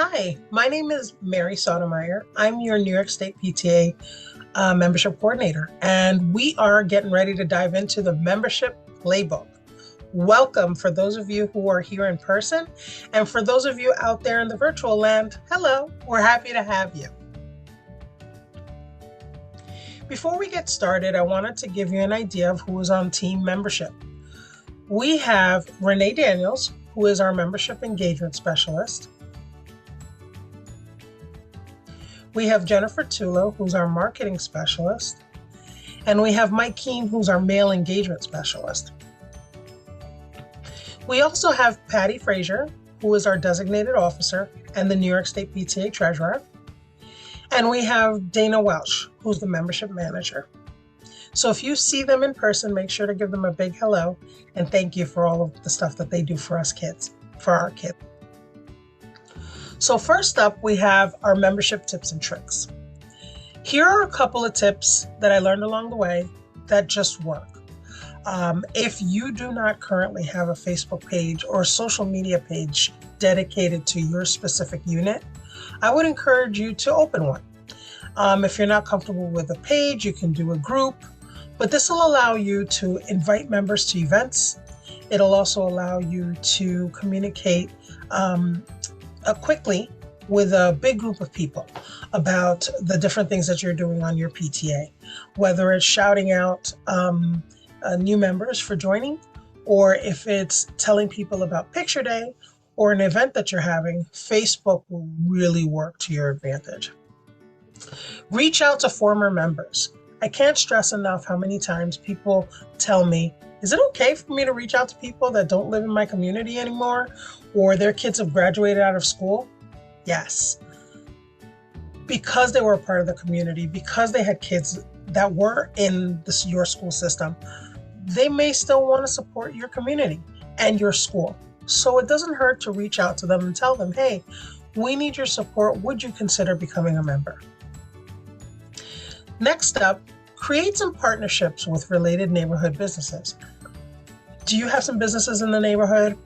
Hi, my name is Mary Sotomayor. I'm your New York State PTA membership coordinator, and we are getting ready to dive into the membership playbook. Welcome for those of you who are here in person, and for those of you out there in the virtual land, hello, we're happy to have you. Before we get started, I wanted to give you an idea of who is on team membership. We have Renee Daniels, who is our membership engagement specialist. We have Jennifer Tulo, who's our marketing specialist. And we have Mike Keene, who's our mail engagement specialist. We also have Patty Frazier, who is our designated officer and the New York State PTA treasurer. And we have Dana Welsh, who's the membership manager. So if you see them in person, make sure to give them a big hello and thank you for all of the stuff that they do for us kids, for our kids. So first up, we have our membership tips and tricks. Here are a couple of tips that I learned along the way that just work. If you do not currently have a Facebook page or a social media page dedicated to your specific unit, I would encourage you to open one. If you're not comfortable with a page, you can do a group, but this will allow you to invite members to events. It'll also allow you to communicate quickly with a big group of people about the different things that you're doing on your PTA, whether it's shouting out new members for joining, or if it's telling people about picture day or an event that you're having. Facebook will really work to your advantage. Reach out to former members. I can't stress enough how many times people tell me, is it okay for me to reach out to people that don't live in my community anymore, or their kids have graduated out of school? Yes. Because they were a part of the community, because they had kids that were in your school system, they may still want to support your community and your school. So it doesn't hurt to reach out to them and tell them, hey, we need your support. Would you consider becoming a member? Next up, create some partnerships with related neighborhood businesses. Do you have some businesses in the neighborhood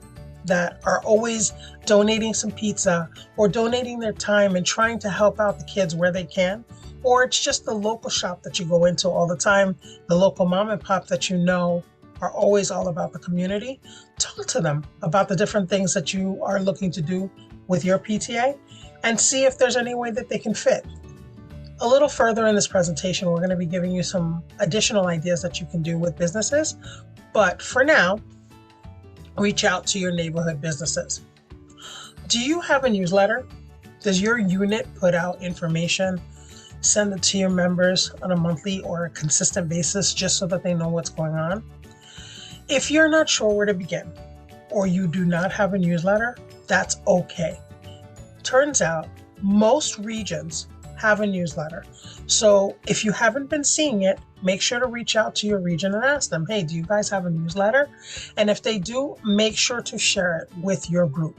that are always donating some pizza or donating their time and trying to help out the kids where they can? Or it's just the local shop that you go into all the time, the local mom and pop that you know are always all about the community? Talk to them about the different things that you are looking to do with your PTA and see if there's any way that they can fit. A little further in this presentation, we're going to be giving you some additional ideas that you can do with businesses. But for now, reach out to your neighborhood businesses. Do you have a newsletter? Does your unit put out information? Send it to your members on a monthly or a consistent basis just so that they know what's going on? If you're not sure where to begin, or you do not have a newsletter, that's okay. Turns out most regions have a newsletter. So if you haven't been seeing it, make sure to reach out to your region and ask them, hey, do you guys have a newsletter? And if they do, make sure to share it with your group.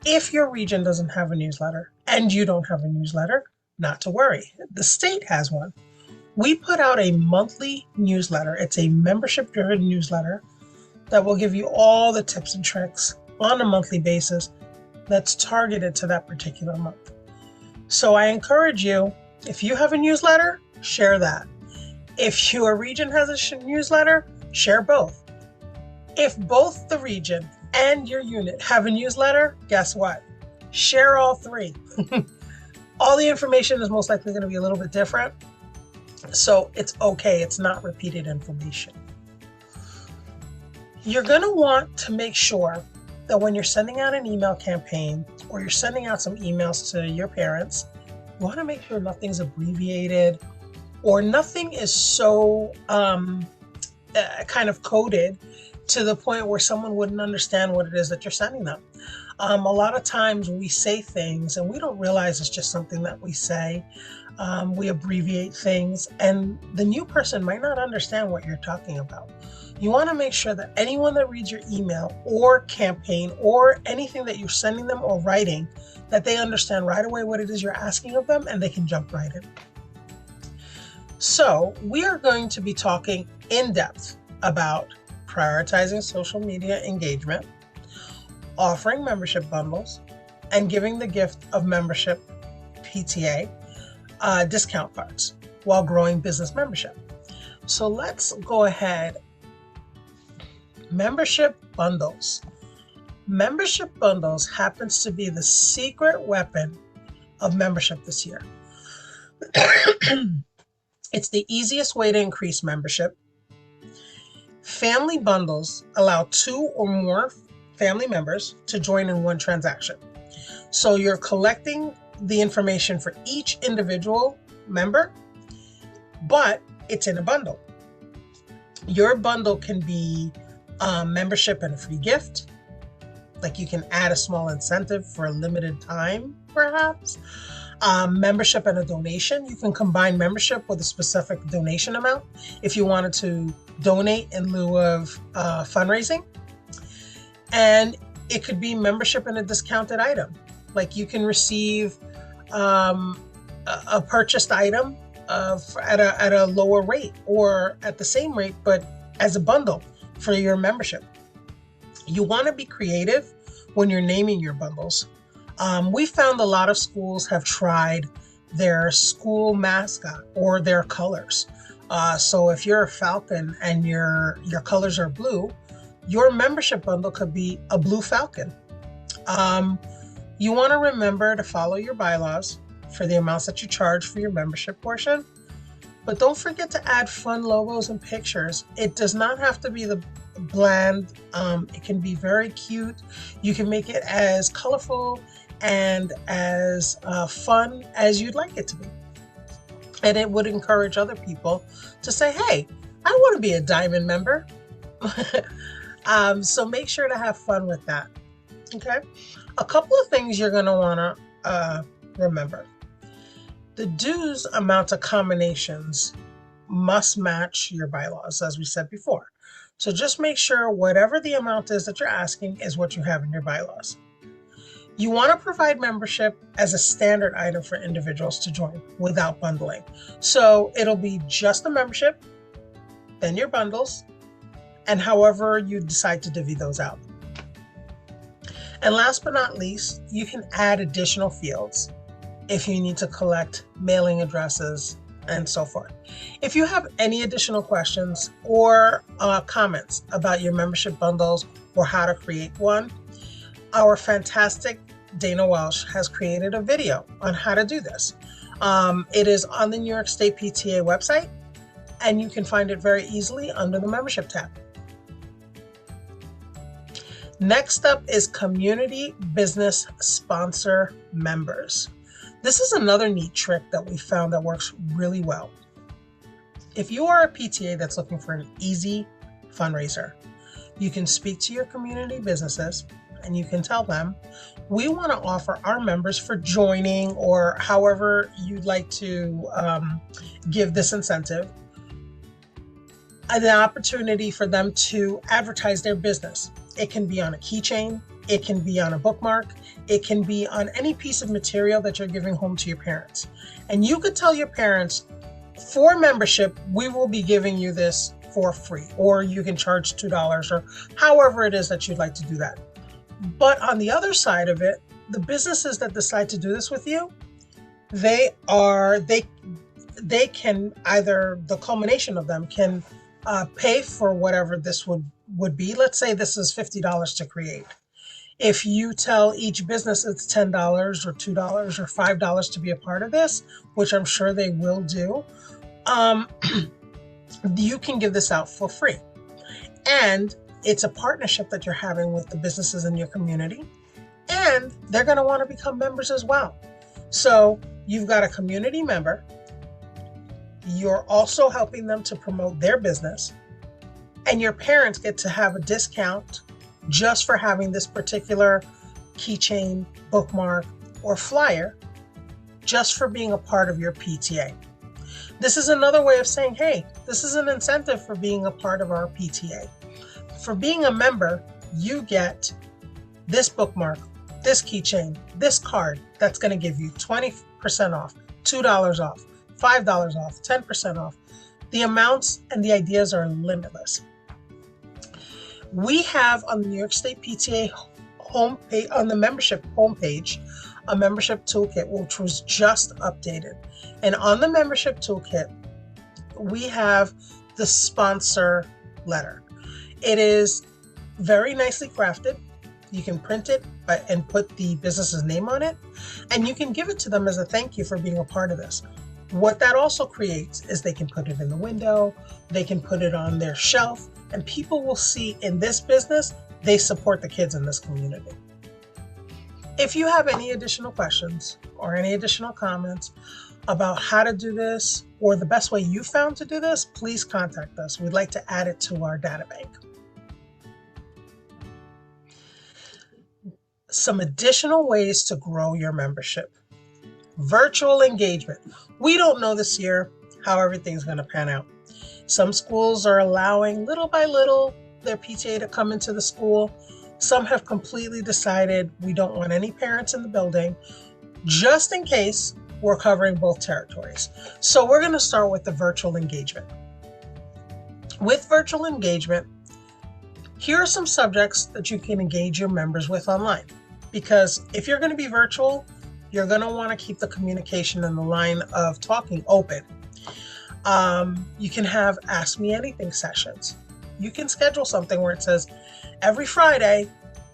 If your region doesn't have a newsletter and you don't have a newsletter, not to worry. The state has one. We put out a monthly newsletter. It's a membership-driven newsletter that will give you all the tips and tricks on a monthly basis that's targeted to that particular month. So I encourage you, if you have a newsletter, share that. If your region has a newsletter, share both. If both the region and your unit have a newsletter, guess what? Share all three. All the information is most likely going to be a little bit different. So it's okay. It's not repeated information. You're going to want to make sure that when you're sending out an email campaign or you're sending out some emails to your parents, you want to make sure nothing's abbreviated or nothing is so kind of coded to the point where someone wouldn't understand what it is that you're sending them. A lot of times we say things and we don't realize it's just something that we say. We abbreviate things and the new person might not understand what you're talking about. You want to make sure that anyone that reads your email or campaign or anything that you're sending them or writing, that they understand right away what it is you're asking of them and they can jump right in. So we are going to be talking in depth about prioritizing social media engagement, offering membership bundles, and giving the gift of membership PTA discount cards while growing business membership. So let's go ahead. Membership bundles. Membership bundles happens to be the secret weapon of membership this year. It's the easiest way to increase membership. Family bundles allow 2 or more family members to join in one transaction. So you're collecting the information for each individual member, but it's in a bundle. Your bundle can be membership and a free gift. Like you can add a small incentive for a limited time, perhaps. Membership and a donation. You can combine membership with a specific donation amount if you wanted to donate in lieu of fundraising. And it could be membership and a discounted item. Like you can receive a purchased item at a lower rate or at the same rate, but as a bundle for your membership. You want to be creative when you're naming your bundles. We found a lot of schools have tried their school mascot or their colors. So if you're a Falcon and your colors are blue, your membership bundle could be a blue Falcon. You want to remember to follow your bylaws for the amounts that you charge for your membership portion. But don't forget to add fun logos and pictures. It does not have to be the bland. It can be very cute. You can make it as colorful and as fun as you'd like it to be. And it would encourage other people to say, hey, I want to be a diamond member. So make sure to have fun with that. Okay. A couple of things you're going to want to remember. The dues amount to combinations must match your bylaws, as we said before. So just make sure whatever the amount is that you're asking is what you have in your bylaws. You want to provide membership as a standard item for individuals to join without bundling. So it'll be just the membership, then your bundles, and however you decide to divvy those out. And last but not least, you can add additional fields if you need to collect mailing addresses and so forth. If you have any additional questions or comments about your membership bundles or how to create one, our fantastic Dana Welsh has created a video on how to do this. It is on the New York State PTA website, and you can find it very easily under the membership tab. Next up is community business sponsor members. This is another neat trick that we found that works really well. If you are a PTA that's looking for an easy fundraiser, you can speak to your community businesses and you can tell them, we want to offer our members for joining or however you'd like to give this incentive, an opportunity for them to advertise their business. It can be on a keychain, it can be on a bookmark, it can be on any piece of material that you're giving home to your parents. And you could tell your parents, for membership, we will be giving you this for free, or you can charge $2 or however it is that you'd like to do that. But on the other side of it, the businesses that decide to do this with you, they can either, the culmination of them can pay for whatever this would be. Let's say this is $50 to create. If you tell each business it's $10 or $2 or $5 to be a part of this, which I'm sure they will do, you can give this out for free. And it's a partnership that you're having with the businesses in your community, and they're going to want to become members as well. So you've got a community member. You're also helping them to promote their business, and your parents get to have a discount just for having this particular keychain, bookmark, or flyer, just for being a part of your PTA. This is another way of saying, hey, this is an incentive for being a part of our PTA. For being a member, you get this bookmark, this keychain, this card that's going to give you 20% off, $2 off, $5 off, 10% off. The amounts and the ideas are limitless. We have on the New York State PTA on the membership homepage, a membership toolkit, which was just updated. And on the membership toolkit, we have the sponsor letter. It is very nicely crafted. You can print it and put the business's name on it, and you can give it to them as a thank you for being a part of this. What that also creates is they can put it in the window, they can put it on their shelf, and people will see in this business, they support the kids in this community. If you have any additional questions or any additional comments about how to do this or the best way you found to do this, please contact us. We'd like to add it to our data bank. Some additional ways to grow your membership. Virtual engagement. We don't know this year how everything's going to pan out. Some schools are allowing little by little their PTA to come into the school. Some have completely decided we don't want any parents in the building, just in case we're covering both territories. So we're going to start with the virtual engagement. With virtual engagement, here are some subjects that you can engage your members with online. Because if you're going to be virtual, you're going to want to keep the communication and the line of talking open. You can have Ask Me Anything sessions. You can schedule something where it says, every Friday,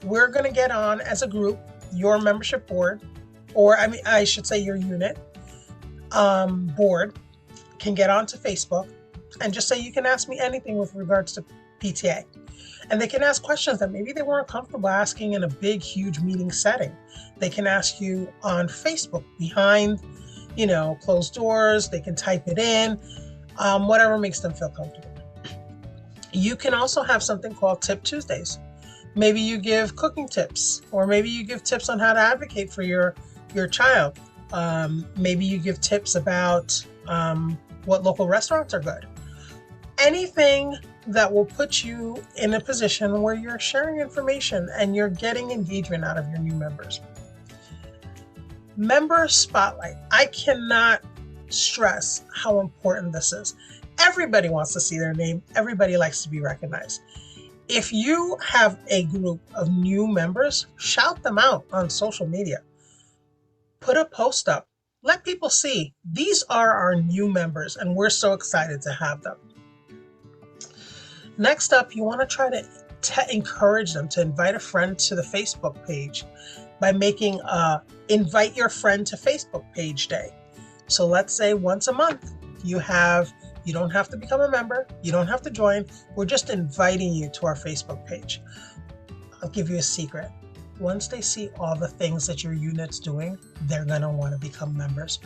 we're going to get on as a group, your membership board, or I should say your unit board can get onto Facebook and just say, you can ask me anything with regards to PTA. And they can ask questions that maybe they weren't comfortable asking in a big, huge meeting setting. They can ask you on Facebook behind, closed doors. They can type it in, whatever makes them feel comfortable. You can also have something called Tip Tuesdays. Maybe you give cooking tips, or maybe you give tips on how to advocate for your child. Maybe you give tips about what local restaurants are good. Anything that will put you in a position where you're sharing information and you're getting engagement out of your new members. Member Spotlight. I cannot stress how important this is. Everybody wants to see their name. Everybody likes to be recognized. If you have a group of new members, shout them out on social media. Put a post up. Let people see these are our new members and we're so excited to have them. Next up, you want to try to encourage them to invite a friend to the Facebook page by making a invite your friend to Facebook page day. So let's say once a month you don't have to become a member, you don't have to join, we're just inviting you to our Facebook page. I'll give you a secret. Once they see all the things that your unit's doing, they're going to want to become members.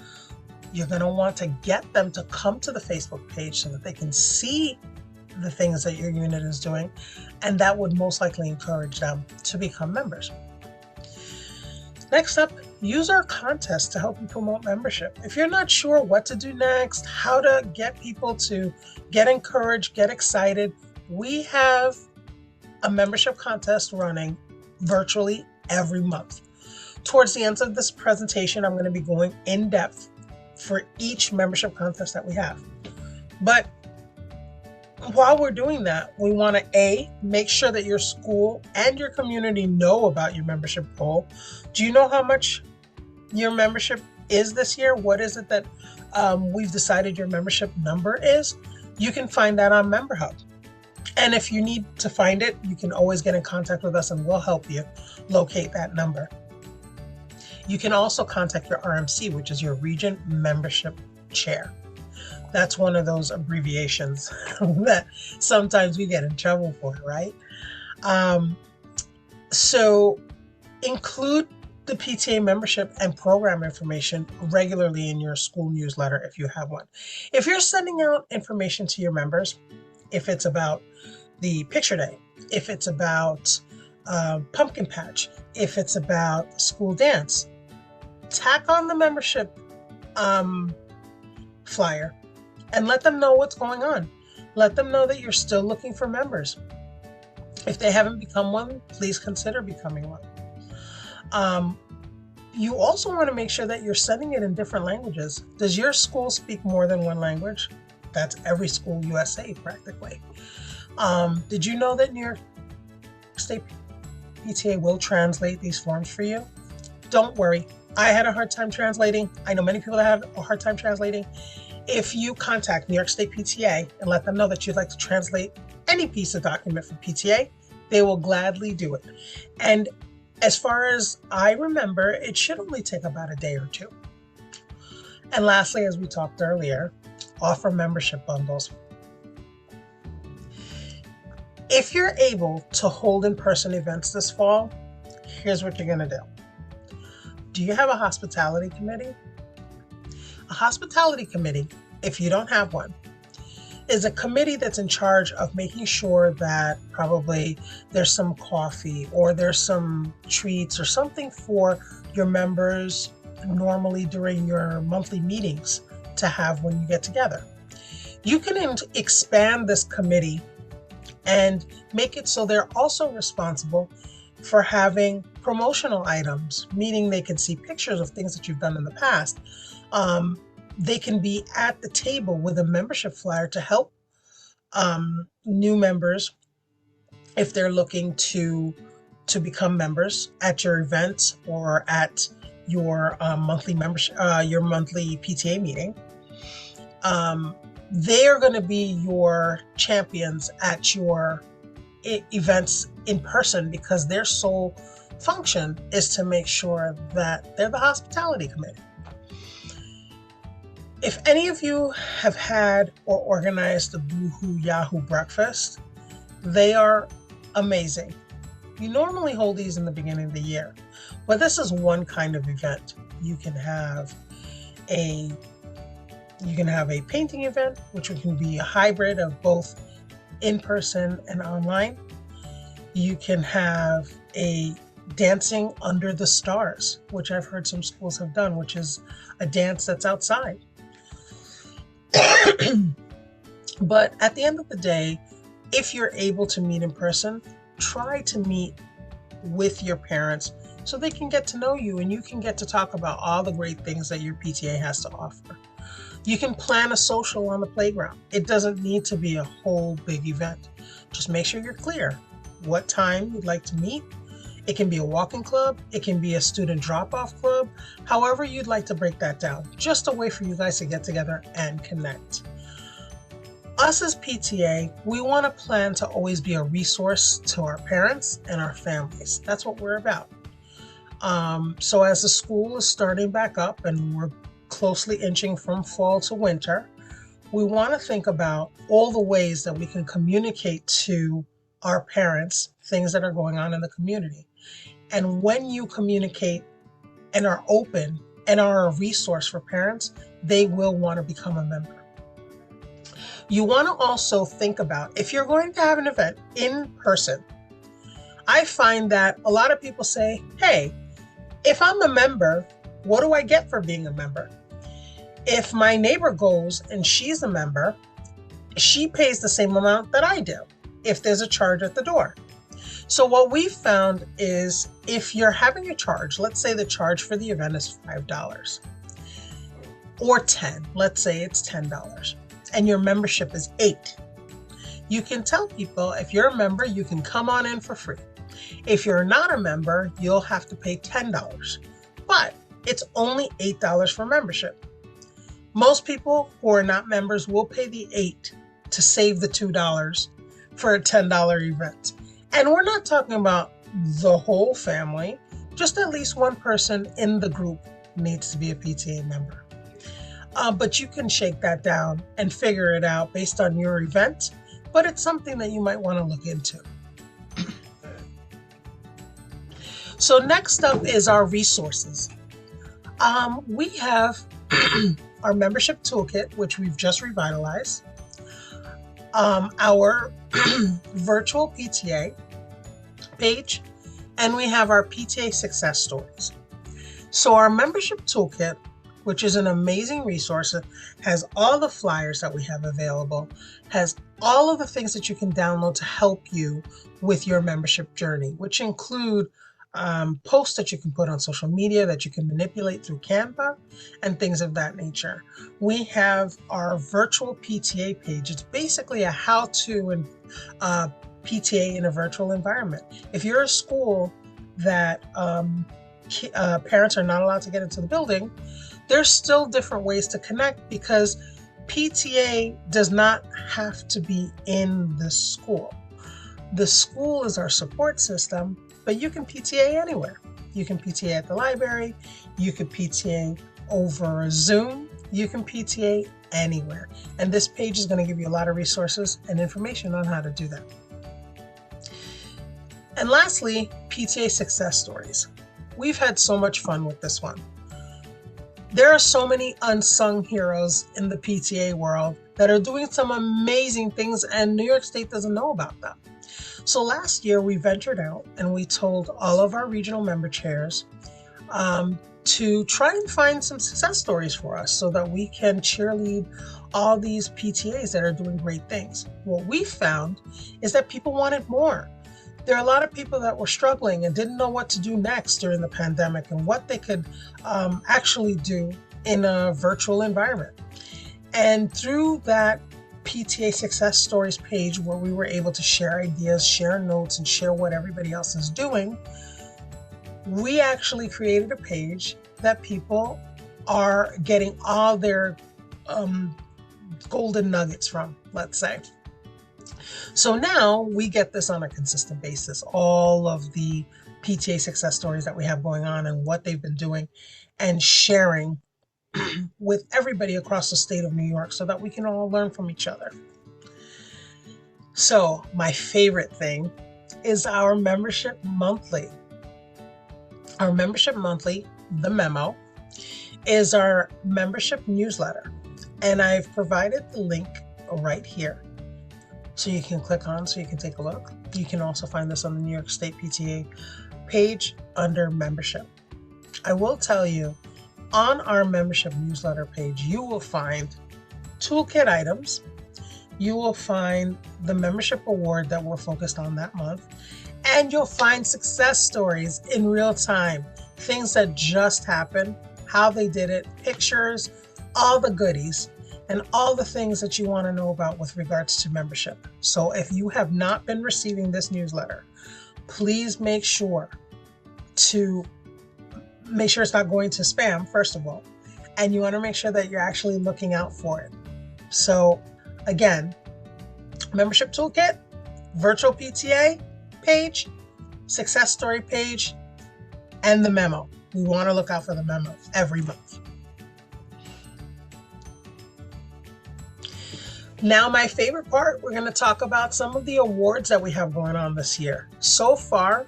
You're going to want to get them to come to the Facebook page so that they can see the things that your unit is doing, and that would most likely encourage them to become members. Next up, use our contest to help you promote membership. If you're not sure what to do next, how to get people to get encouraged, get excited, we have a membership contest running virtually every month. Towards the end of this presentation, I'm going to be going in depth for each membership contest that we have. But while we're doing that, we want to make sure that your school and your community know about your membership goal. Do you know how much your membership is this year? What is it that we've decided your membership number is? You can find that on Member Hub. And if you need to find it, you can always get in contact with us and we'll help you locate that number. You can also contact your RMC, which is your Region Membership Chair. That's one of those abbreviations that sometimes we get in trouble for, right? So include the PTA membership and program information regularly in your school newsletter if you have one. If you're sending out information to your members, if it's about the picture day, if it's about pumpkin patch, if it's about school dance, tack on the membership flyer and let them know what's going on. Let them know that you're still looking for members. If they haven't become one, please consider becoming one. You also want to make sure that you're sending it in different languages. Does your school speak more than one language? That's every school USA practically. Did you know that New York State PTA will translate these forms for you. Don't worry. I had a hard time translating. I know many people that have a hard time translating. If you contact New York State PTA and let them know that you'd like to translate any piece of document for PTA, they will gladly do it. And as far as I remember, it should only take about a day or two. And lastly, as we talked earlier, offer membership bundles. If you're able to hold in-person events this fall, here's what you're going to do. Do you have a hospitality committee? A hospitality committee, if you don't have one, is a committee that's in charge of making sure that probably there's some coffee or there's some treats or something for your members normally during your monthly meetings to have when you get together. You can expand this committee and make it so they're also responsible for having promotional items, meaning they can see pictures of things that you've done in the past. They can be at the table with a membership flyer to help new members if they're looking to become members at your events or at your monthly membership, your monthly PTA meeting. They are going to be your champions at your events in person because their sole function is to make sure that they're the hospitality committee. If any of you have had or organized the Boohoo Yahoo breakfast, they are amazing. You normally hold these in the beginning of the year, but this is one kind of event. You can have a painting event, which can be a hybrid of both in-person and online. You can have a dancing under the stars, which I've heard some schools have done, which is a dance that's outside. But at the end of the day, if you're able to meet in person, try to meet with your parents so they can get to know you and you can get to talk about all the great things that your PTA has to offer. You can plan a social on the playground. It doesn't need to be a whole big event. Just make sure you're clear what time you'd like to meet. It can be a walking club. It can be a student drop-off club. However you'd like to break that down. Just a way for you guys to get together and connect. Us as PTA, we want to plan to always be a resource to our parents and our families. That's what we're about. So as the school is starting back up and we're closely inching from fall to winter, we want to think about all the ways that we can communicate to our parents things that are going on in the community. And when you communicate and are open and are a resource for parents, they will want to become a member. You want to also think about if you're going to have an event in person. I find that a lot of people say, hey, if I'm a member, what do I get for being a member? If my neighbor goes and she's a member, she pays the same amount that I do if there's a charge at the door. So what we've found is if you're having a charge, let's say the charge for the event is $5 or $10, let's say it's $10 and your membership is $8. You can tell people if you're a member, you can come on in for free. If you're not a member, you'll have to pay $10, but it's only $8 for membership. Most people who are not members will pay the $8 to save the $2 for a $10 event. And we're not talking about the whole family, just at least one person in the group needs to be a PTA member. But you can shake that down and figure it out based on your event, but it's something that you might want to look into. So next up is our resources. We have our membership toolkit, which we've just revitalized, our virtual PTA page, and we have our PTA success stories. So our membership toolkit, which is an amazing resource, has all the flyers that we have available, has all of the things that you can download to help you with your membership journey, which include posts that you can put on social media that you can manipulate through Canva and things of that nature. We have our virtual PTA page. It's basically a how-to and PTA in a virtual environment. If you're a school that parents are not allowed to get into the building, there's still different ways to connect, because PTA does not have to be in the school. The school is our support system, but you can PTA anywhere. You can PTA at the library, you can PTA over Zoom, you can PTA anywhere. And this page is going to give you a lot of resources and information on how to do that. And lastly, PTA success stories. We've had so much fun with this one. There are so many unsung heroes in the PTA world that are doing some amazing things, and New York State doesn't know about them. So last year we ventured out and we told all of our regional member chairs to try and find some success stories for us so that we can cheerlead all these PTAs that are doing great things. What we found is that people wanted more. There are a lot of people that were struggling and didn't know what to do next during the pandemic and what they could actually do in a virtual environment. And through that PTA success stories page, where we were able to share ideas, share notes, and share what everybody else is doing, we actually created a page that people are getting all their golden nuggets from, let's say. So now we get this on a consistent basis, all of the PTA success stories that we have going on and what they've been doing, and sharing with everybody across the state of New York so that we can all learn from each other. So my favorite thing is our membership monthly. Our membership monthly, the memo, is our membership newsletter. And I've provided the link right here, so you can click on, so you can take a look. You can also find this on the New York State PTA page under membership. I will tell you, on our membership newsletter page, you will find toolkit items. You will find the membership award that we're focused on that month. And you'll find success stories in real time, things that just happened, how they did it, pictures, all the goodies, and all the things that you want to know about with regards to membership. So if you have not been receiving this newsletter, please make sure it's not going to spam, first of all, and you want to make sure that you're actually looking out for it. So again, membership toolkit, virtual PTA page, success story page, and the memo. We want to look out for the memo every month. Now, my favorite part, we're going to talk about some of the awards that we have going on this year. So far,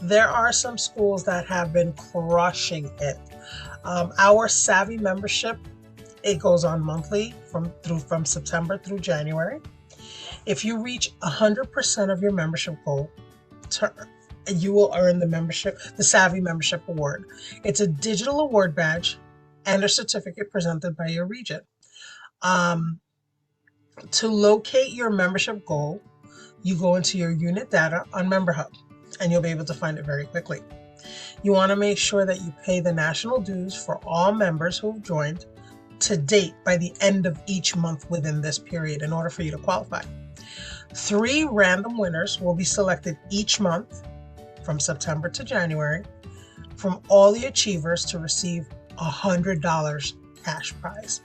there are some schools that have been crushing it. Our Savvy membership, it goes on monthly from September through January. If you reach 100% of your membership goal, you will earn the Savvy Membership Award. It's a digital award badge and a certificate presented by your region. To locate your membership goal, you go into your unit data on MemberHub, and you'll be able to find it very quickly. You want to make sure that you pay the national dues for all members who have joined to date by the end of each month within this period in order for you to qualify. 3 random winners will be selected each month from September to January from all the achievers to receive $100 cash prize.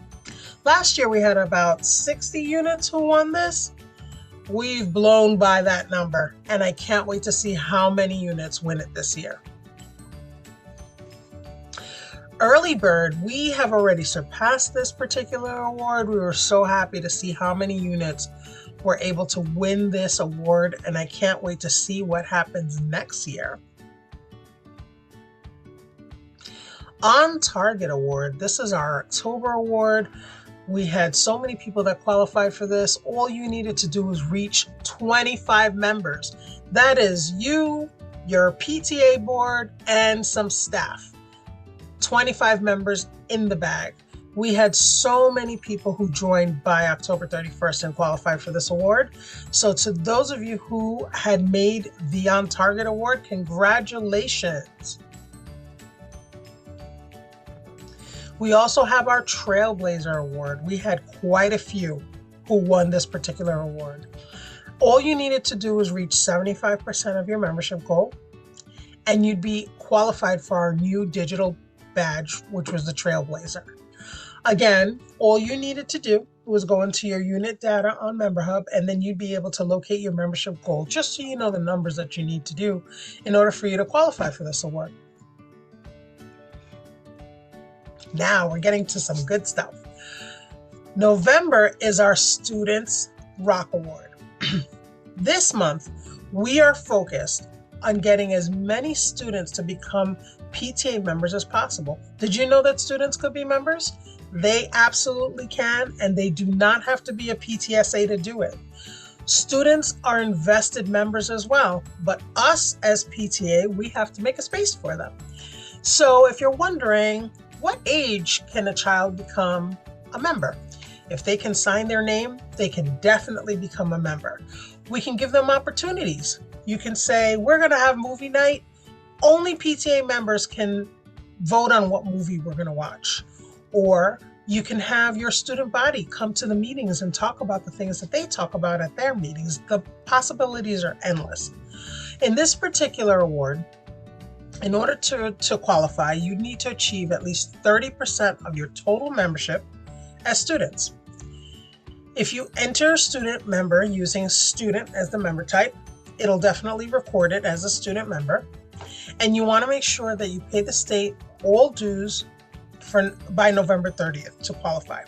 Last year we had about 60 units who won this. We've blown by that number, and I can't wait to see how many units win it this year. Early Bird, we have already surpassed this particular award. We were so happy to see how many units were able to win this award, and I can't wait to see what happens next year. On Target Award, this is our October award. We had so many people that qualified for this. All you needed to do was reach 25 members. That is you, your PTA board, and some staff. 25 members in the bag. We had so many people who joined by October 31st and qualified for this award. So to those of you who had made the On Target Award, congratulations. We also have our Trailblazer Award. We had quite a few who won this particular award. All you needed to do was reach 75% of your membership goal, and you'd be qualified for our new digital badge, which was the Trailblazer. Again, all you needed to do was go into your unit data on MemberHub, and then you'd be able to locate your membership goal, just so you know the numbers that you need to do in order for you to qualify for this award. Now we're getting to some good stuff. November is our Students Rock Award. This month, we are focused on getting as many students to become PTA members as possible. Did you know that students could be members? They absolutely can, and they do not have to be a PTSA to do it. Students are invested members as well, but us as PTA, we have to make a space for them. So if you're wondering, what age can a child become a member? If they can sign their name, they can definitely become a member. We can give them opportunities. You can say, we're going to have movie night. Only PTA members can vote on what movie we're going to watch. Or you can have your student body come to the meetings and talk about the things that they talk about at their meetings. The possibilities are endless. In this particular award, in order to qualify, you need to achieve at least 30% of your total membership as students. If you enter a student member using student as the member type, it'll definitely record it as a student member. And you want to make sure that you pay the state all dues by November 30th to qualify.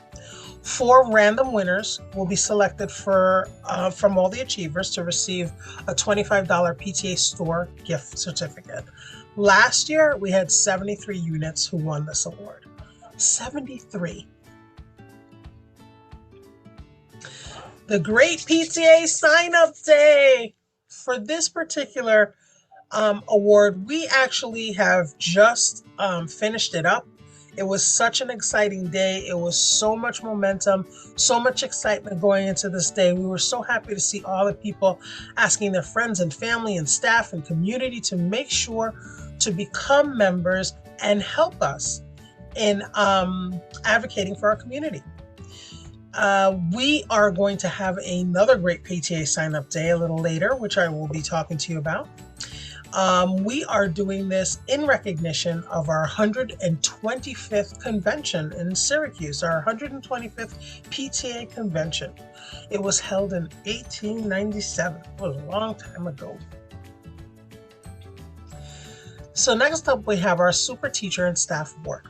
4 random winners will be selected from all the achievers to receive a $25 PTA store gift certificate. Last year, we had 73 units who won this award. 73. The Great PTA Sign-Up Day. For this particular award, we actually have just finished it up. It was such an exciting day. It was so much momentum, so much excitement going into this day. We were so happy to see all the people asking their friends and family and staff and community to make sure to become members and help us in advocating for our community. We are going to have another Great PTA Sign-Up Day a little later, which I will be talking to you about. We are doing this in recognition of our 125th convention in Syracuse, our 125th PTA convention. It was held in 1897. It was a long time ago. So next up, we have our Super Teacher and Staff Award.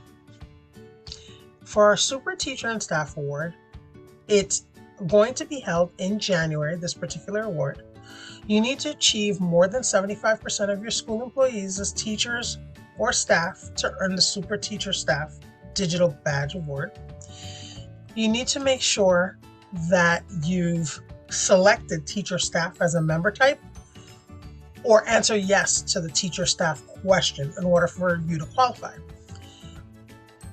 For our Super Teacher and Staff Award, it's going to be held in January, this particular award. You need to achieve more than 75% of your school employees as teachers or staff to earn the Super Teacher Staff Digital Badge Award. You need to make sure that you've selected teacher staff as a member type or answer yes to the teacher staff question in order for you to qualify.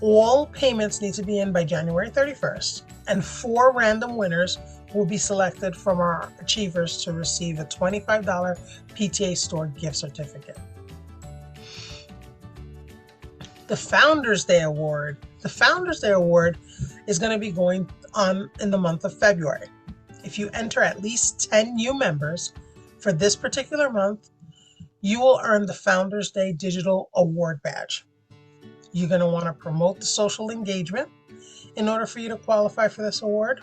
All payments need to be in by January 31st, and 4 random winners will be selected from our achievers to receive a $25 PTA store gift certificate. The Founders Day Award. The Founders Day Award is going to be going on in the month of February. If you enter at least 10 new members for this particular month, you will earn the Founders Day Digital Award Badge. You're going to want to promote the social engagement in order for you to qualify for this award,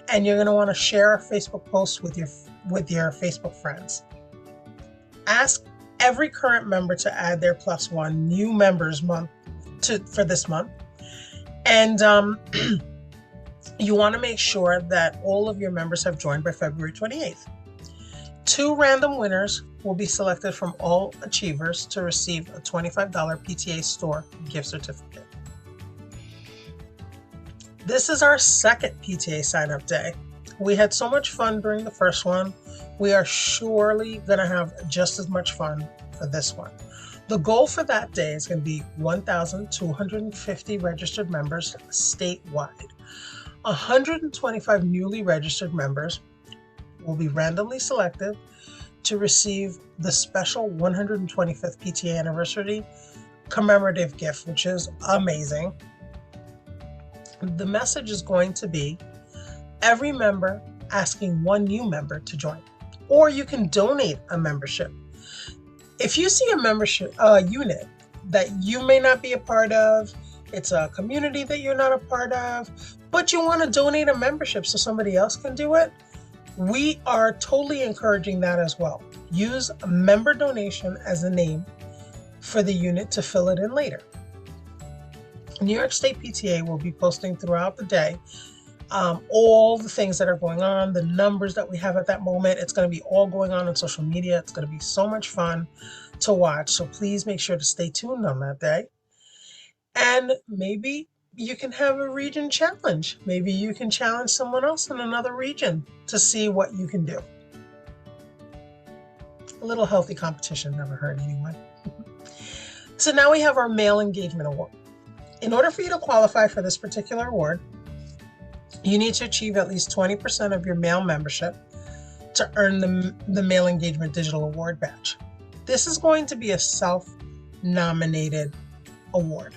and you're going to want to share a Facebook post with your Facebook friends. Ask every current member to add their +1 new members month for this month, and you want to make sure that all of your members have joined by February 28th. 2 random winners will be selected from all achievers to receive a $25 PTA store gift certificate. This is our second PTA sign-up day. We had so much fun during the first one. We are surely going to have just as much fun for this one. The goal for that day is going to be 1,250 registered members statewide. 125 newly registered members will be randomly selected to receive the special 125th PTA anniversary commemorative gift, which is amazing. The message is going to be every member asking one new member to join. or you can donate a membership. If you see a membership unit that you may not be a part of, it's a community that you're not a part of, but you want to donate a membership so somebody else can do it, we are totally encouraging that as well. Use a member donation as a name for the unit to fill it in later. New York State PTA will be posting throughout the day all the things that are going on, the numbers that we have at that moment. It's going to be all going on social media. It's going to be so much fun to watch. So please make sure to stay tuned on that day. And maybe you can have a region challenge. Maybe you can challenge someone else in another region to see what you can do. A little healthy competition never hurt anyone. So now we have our Male Engagement Award. In order for you to qualify for this particular award, you need to achieve at least 20% of your male membership to earn the Male Engagement Digital Award badge. This is going to be a self-nominated award.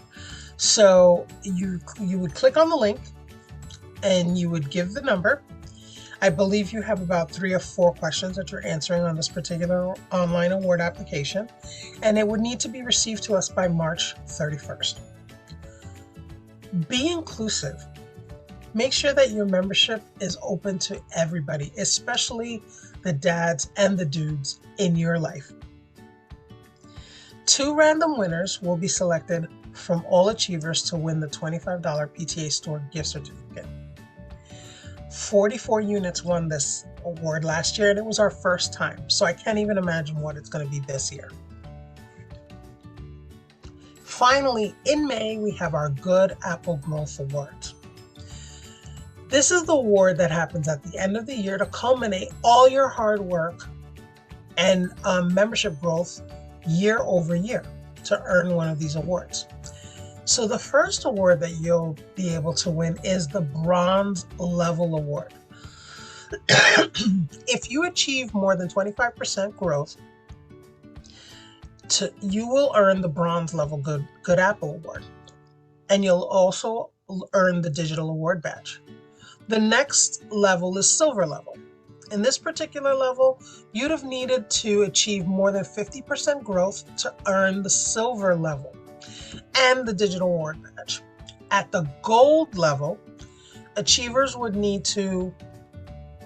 So you would click on the link and you would give the number. I believe you have about 3 or 4 questions that you're answering on this particular online award application, and it would need to be received to us by March 31st. Be inclusive. Make sure that your membership is open to everybody, especially the dads and the dudes in your life. 2 random winners will be selected from all achievers to win the $25 PTA Store gift certificate. 44 units won this award last year, and it was our first time, so I can't even imagine what it's going to be this year. Finally, in May, we have our Good Apple Growth Awards. This is the award that happens at the end of the year to culminate all your hard work and membership growth year over year to earn one of these awards. So the first award that you'll be able to win is the Bronze Level Award. If you achieve more than 25% growth, you will earn the Bronze Level Good Apple Award, and you'll also earn the Digital Award badge. The next level is Silver Level. In this particular level, you'd have needed to achieve more than 50% growth to earn the Silver Level and the Digital Award badge. At the Gold Level, achievers would need to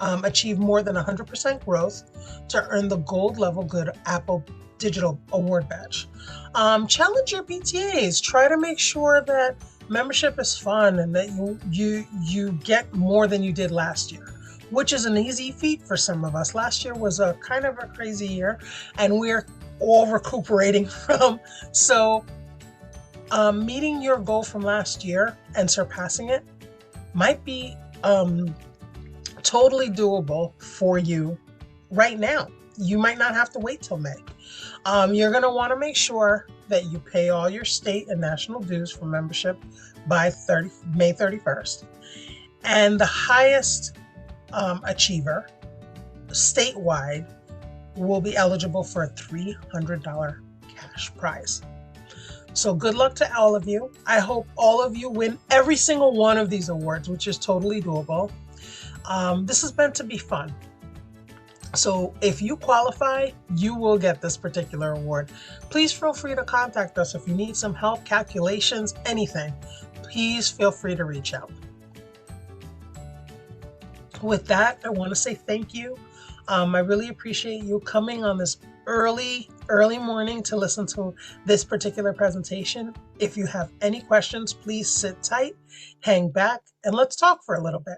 achieve more than 100% growth to earn the Gold Level Good Apple Digital Award badge. Challenge your PTAs. Try to make sure that membership is fun and that you get more than you did last year, which is an easy feat for some of us. Last year was a kind of a crazy year, and we're all recuperating from. So meeting your goal from last year and surpassing it might be totally doable for you right now. You might not have to wait till May. You're going to want to make sure that you pay all your state and national dues for membership by May 31st. And the highest achiever statewide will be eligible for a $300 cash prize. So good luck to all of you. I hope all of you win every single one of these awards, which is totally doable. This is meant to be fun. So if you qualify, you will get this particular award. Please feel free to contact us if you need some help, calculations, anything. Please feel free to reach out. With that, I want to say thank you. I really appreciate you coming on this early morning to listen to this particular presentation. If you have any questions, please sit tight, hang back, and let's talk for a little bit.